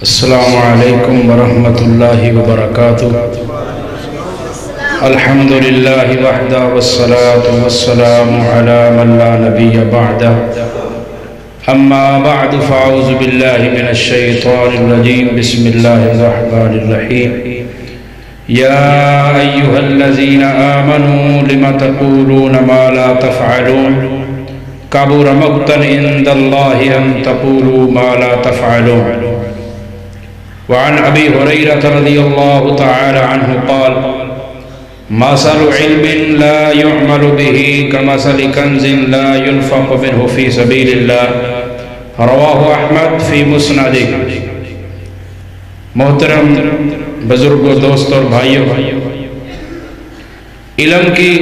السلام علیکم ورحمۃ اللہ وبرکاتہ۔ الحمدللہ وحدہ والصلاة والسلام علی من لا نبی بعدہ، اما بعد فاعوذ باللہ من الشیطان الرجیم، بسم اللہ الرحمن الرحیم۔ یا ایہا الذین آمنوا لم تقولون ما لا تفعلون کبر مقتا عند اللہ ان تقولوا ما لا تفعلون۔ وعن ابی ہریرہ رضی اللہ تعالی عنہ قال مثل علم لا يعمل به كمثل كنز لا ينفق منه في سبيل الله، رواہ احمد فی مسندہ۔ محترم بزرگوں، دوستوں اور بھائیوں، علم کی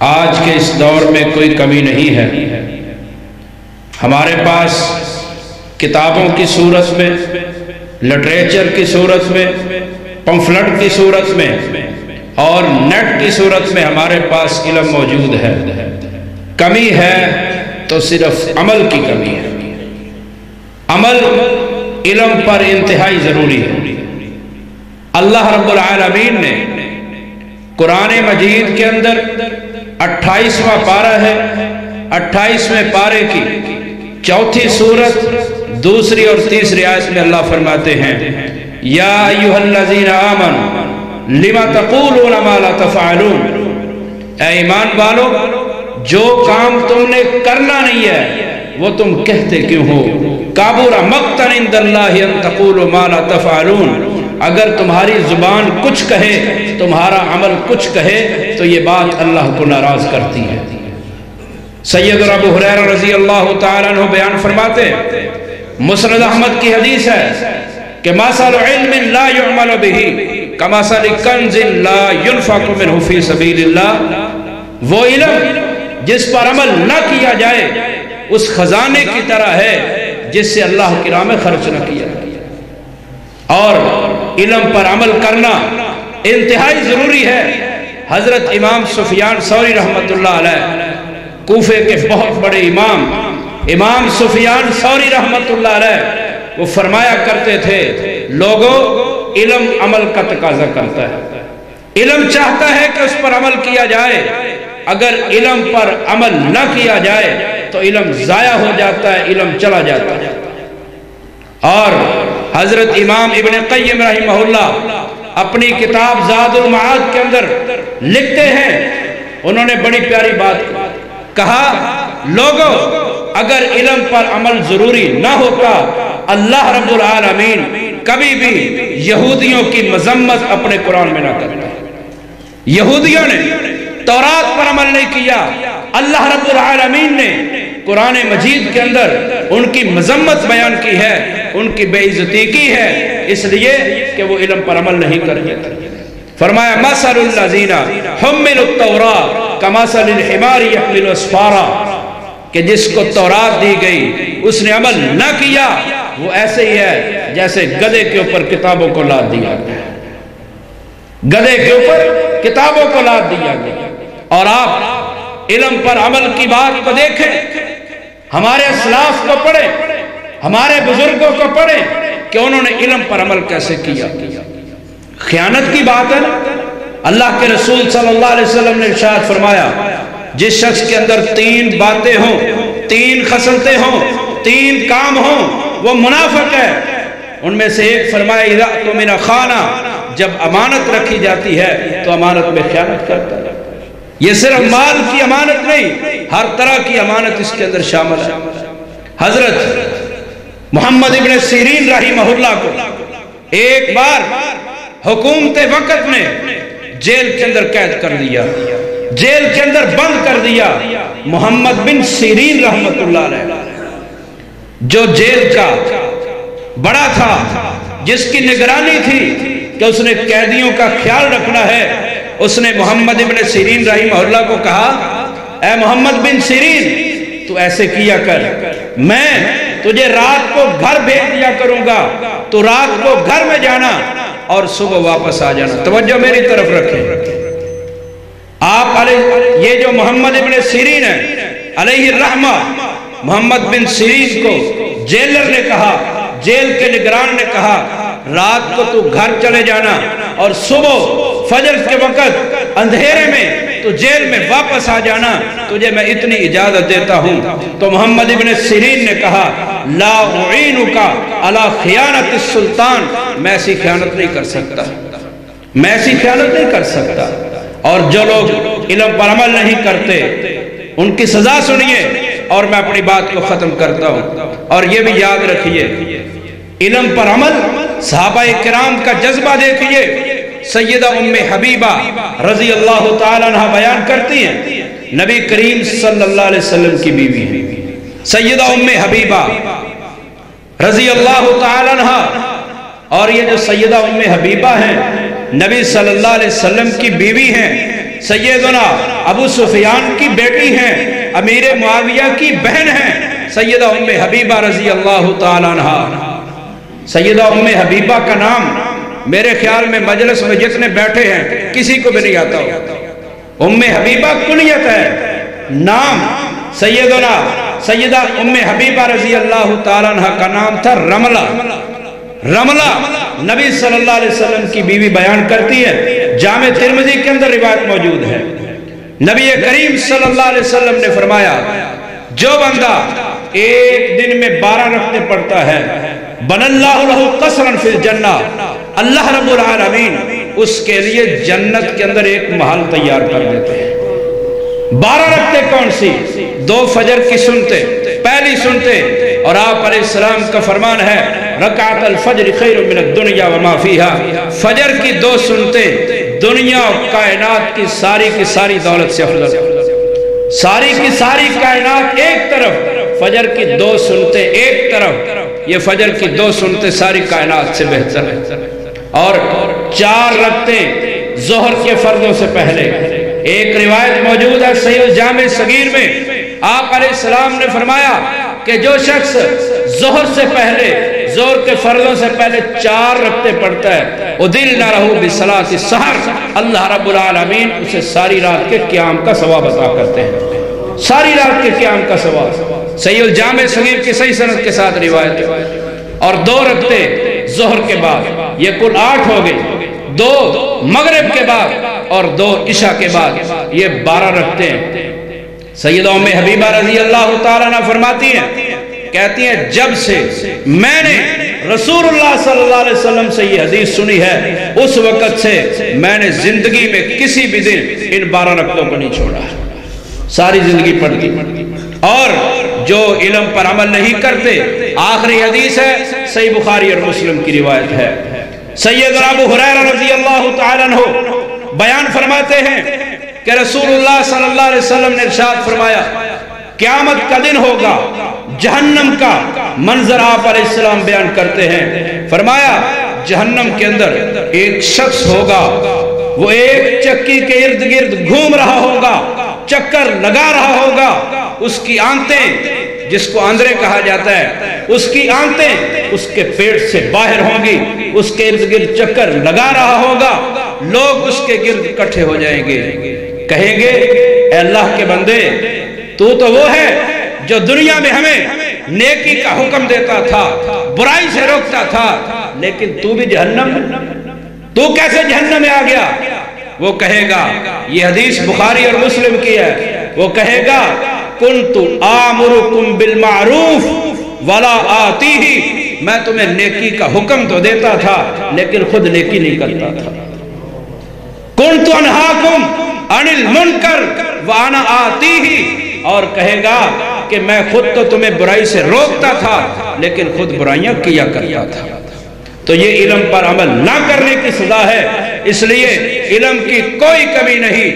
آج کے اس دور میں کوئی کمی نہیں ہے۔ ہمارے پاس کتابوں کی صورت میں، لٹریچر کی صورت میں، پمفلٹ کی صورت میں اور نیٹ کی صورت میں ہمارے پاس علم موجود ہے۔ کمی ہے تو صرف عمل کی کمی ہے۔ عمل علم پر انتہائی ضروری ہے۔ اللہ رب العالمین نے قرآن مجید کے اندر 28واں پارہ ہے، 28ویں پارے کی چوتھی سورت دوسری اور تیسری آیت میں اللہ فرماتے ہیں یا ایھا الذین آمنوا لم تقولون ما لا تفعلون، اے ایمان والو جو کام تم نے کرنا نہیں ہے وہ تم کہتے کیوں ہو؟ کبر مقتا عند اللہ ان تقولوا ما لا تفعلون، اگر تمہاری زبان کچھ کہے، تمہارا عمل کچھ کہے تو یہ بات اللہ کو ناراض کرتی ہے۔ سیدنا ابو ہریرہ رضی اللہ تعالیٰ عنہ بیان فرماتے ہیں، مسند احمد کی حدیث ہے کہ مثل علم لا يعمل به كمثل كنز لا ينفق منه في سبيل الله، وہ علم جس پر عمل نہ کیا جائے اس خزانے کی طرح ہے جس سے اللہ کی راہ میں خرچ نہ کیا۔ اور علم پر عمل کرنا انتہائی ضروری ہے۔ حضرت امام سفیان ثوری رحمۃ اللہ علیہ، کوفے کے بہت بڑے امام سفیان ثوری رحمۃ اللہ علیہ، وہ فرمایا کرتے تھے لوگوں علم عمل کا تقاضا کرتا ہے، علم چاہتا ہے کہ اس پر عمل کیا جائے، اگر علم پر عمل نہ کیا جائے تو علم ضائع ہو جاتا ہے، علم چلا جاتا ہے۔ اور حضرت امام ابن قیم رحمہ اللہ اپنی کتاب زاد المعاد کے اندر لکھتے ہیں، انہوں نے بڑی پیاری بات کہا، لوگوں اگر علم پر عمل ضروری نہ ہوتا اللہ رب العالمین کبھی بھی یہودیوں کی مذمت اپنے قرآن میں نہ کرتا۔ یہودیوں نے تورات پر عمل نہیں کیا، اللہ رب العالمین نے قرآن مجید کے اندر ان کی مذمت بیان کی ہے، ان کی بے عزتی کی ہے، اس لیے کہ وہ علم پر عمل نہیں کرتے۔ فرمایا مثل الذین حملوا التوراۃ کمثل الحمار یحمل اسفارا، کہ جس کو تورات دی گئی اس نے عمل نہ کیا وہ ایسے ہی ہے جیسے گدھے کے اوپر کتابوں کو لاد دیا گیا، گدھے کے اوپر کتابوں کو لاد دیا گیا۔ اور آپ علم پر عمل کی بات کو دیکھیں، ہمارے اسلاف کو پڑھیں، ہمارے بزرگوں کو پڑھیں کہ انہوں نے علم پر عمل کیسے کیا۔ خیانت کی بات ہے، اللہ کے رسول صلی اللہ علیہ وسلم نے ارشاد فرمایا جس شخص کے اندر 3 باتیں ہوں، 3 خصلتیں ہوں، 3 کام ہوں وہ منافق ہے۔ ان میں سے ایک فرمایا اذا اؤتمن خان، جب امانت رکھی جاتی ہے تو امانت میں خیانت کرتا ہے۔ یہ صرف مال کی امانت نہیں، ہر طرح کی امانت اس کے اندر شامل ہے۔ حضرت محمد ابن سیرین رحمہ اللہ کو ایک بار حکومت وقت نے جیل کے اندر قید کر دیا، جیل کے اندر بند کر دیا۔ محمد بن سیرین رحمت اللہ علیہ جو جیل کا بڑا تھا، جس کی نگرانی تھی کہ اس نے قیدیوں کا خیال رکھنا ہے، اس نے محمد بن سیرین رحمہ اللہ کو کہا اے محمد بن سیرین تو ایسے کیا کر، میں تجھے رات کو گھر بھیج دیا کروں گا، تو رات کو گھر میں جانا اور صبح واپس آ جانا۔ توجہ میری طرف رکھیں، آپ علیہ یہ جو محمد ابن سیرین ہے علیہ الرحمہ، محمد بن سیرین کو جیلر نے کہا जेल के निगरान ने कहा रात को तू घर चले जाना और सुबह फजर के वक्त अंधेरे में तो जेल में वापस आ जाना, तुझे मैं इतनी इजाजत देता हूं। तो मोहम्मद इब्न सिरीन ने कहा ला उईनुका अला खियानत सुल्तान, मैं ऐसी खियानत नहीं कर सकता, मैं ऐसी खियानत नहीं कर सकता। और जो लोग इल्म पर अमल नहीं करते उनकी सजा सुनिए और मैं अपनी बात को खत्म करता हूं। और ये भी याद रखिए, इल्म पर अमल सहाबा किराम का जज्बा देखिए। सैयदा उम्मे हबीबा रजी अल्लाह ताला अन्हा बयान करती हैं, नबी करीम सल्लल्लाहु अलैहि वसल्लम की बीवी है सैयदा उम्मे हबीबा रजी अल्लाह ताला अन्हा। और ये जो सैयदा उम्मे हबीबा हैं नबी सल्लल्लाहु अलैहि वसल्लम की बीवी हैं, सैयदना अबू सुफियान की बेटी हैं, अमीर मुआविया की बहन हैं सैयदा उम्मे हबीबा रजी अल्लाह ताला अन्हा। सैयदा उम्मे हबीबा का नाम मेरे ख्याल में मजलिस में जितने बैठे हैं किसी को भी नहीं आता हो। उम्मे हबीबा कुनियत है, नाम सैयदा उम्मे हबीबा रजी अल्लाह ताला अन्हा का नाम था रमला। रमला नबी सल्लल्लाहु अलैहि वसल्लम की बीवी बयान करती है, जामे तिरमिज़ी के अंदर रिवायत मौजूद है। नबी करीम सल्लल्लाहु अलैहि वसल्लम ने फरमाया जो बंदा एक दिन में 12 रखते पड़ता है बनल्लाहु लहु कसरन फिल जन्ना, अल्लाह रब्बुल आलमीन उसके लिए जन्नत के अंदर एक महल तैयार कर देते हैं। 12 रखते कौन सी? 2 फजर की सुनते, पहली सुनते, और आप अलैहिस्सलाम का फरमान है रकात अल फज्र खैरुम मिनद दुनिया व मा फीहा, फजर की 2 सुनते दुनिया और कायनात की सारी दौलत से अफजल। सारी की सारी कायनात एक तरफ, फजर की 2 सुनते एक तरफ, ये फजर की 2 सुनते सारी कायनात से बेहतर है। और 4 रखते जोहर के फर्जों से पहले। एक रिवायत मौजूद है सहीह जामे सगीर में, आप अलैहिस्सलाम ने फरमाया कि जो शख्स जोहर से पहले, जोहर के फर्जों से पहले 4 रखते पड़ता है वो दिल ना रहू बिसलाति सहर, अल्लाह रब्बुल आलमीन उसे सारी रात के क़याम का सवाब अता करते हैं, सारी रात के क़याम का सवाब। सहीह जामे सगीर की सही सनद के साथ रिवायत है। और 2 रखते जोहर के बाद, ये कुल 8 हो गए, 2 मगरिब के बाद और 2 इशा के बाद, ये 12 रखते हैं। सैयदा उम्मे हबीबा रजी अल्लाह ताला अन्हा फरमाती हैं, कहती हैं जब से मैंने रसूलुल्लाह सल्लल्लाहु अलैहि वसल्लम से ये हदीस सुनी है उस वक़्त से मैंने जिंदगी में किसी भी दिन इन 12 रकतों को नहीं छोड़ा, सारी जिंदगी पढ़ती। और जो इल्म पर अमल नहीं करते, आखिरी हदीस है सही बुखारी और मुस्लिम की रिवायत है। सैयदना अबू हुरैरा रज़ी अल्लाह ताला अन्हु बयान फरमाते हैं कि रसूलुल्लाह सल्लल्लाहु अलैहि वसल्लम ने इरशाद फरमाया क़यामत का दिन होगा, जहन्नम का मंजर आप अलैहिस्सलाम बयान करते हैं। फरमाया जहन्नम के अंदर एक शख्स होगा, वो एक चक्की के इर्द गिर्द घूम रहा होगा, चक्कर लगा रहा होगा, उसकी आंतें, जिसको आंद्रे कहा जाता है, उसकी आंतें उसके पेट से बाहर होंगी, उसके इर्द गिर्द चक्कर लगा रहा होगा, लोग उसके गिर्द इकट्ठे हो जाएंगे, कहेंगे अल्लाह के बंदे तू तो वो है जो दुनिया में हमें नेकी का हुक्म देता था, बुराई से रोकता था, लेकिन तू भी जहन्नम, तू कैसे जहन्नम में आ गया? वो कहेगा, ये हदीस बुखारी और मुस्लिम की है, वो कहेगा कुन्तु आमुरुकुम बिल मारूफ वला आतीही, मैं तुम्हें नेकी का हुक्म तो देता था लेकिन खुद नेकी नहीं करता था। कुन्तु अनहाकुम अनिल मुनकर व अना आतीही, और कहेगा कि मैं खुद तो तुम्हें बुराई से रोकता था लेकिन खुद बुराइयां किया करता था। तो ये इल्म पर अमल ना करने की सजा है, इसलिए इल्म की कोई कमी नहीं,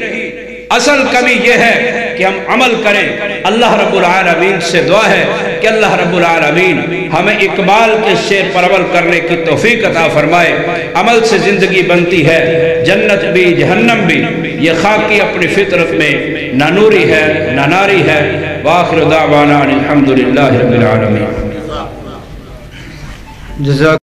असल कमी यह है कि हम अमल करें। अल्लाह रब्बुल आलमीन से दुआ है कि अल्लाह रब्बुल आलमीन हमें इकबाल के शेर पर अमल करने की तौफीक अता फरमाए। अमल से जिंदगी बनती है, जन्नत भी जहन्नम भी, ये खाकी अपनी फितरत में ना नूरी है ना नारी है। वाखिर दावाना अनिल हम्दुलिल्लाहि रब्बिल आलमीन।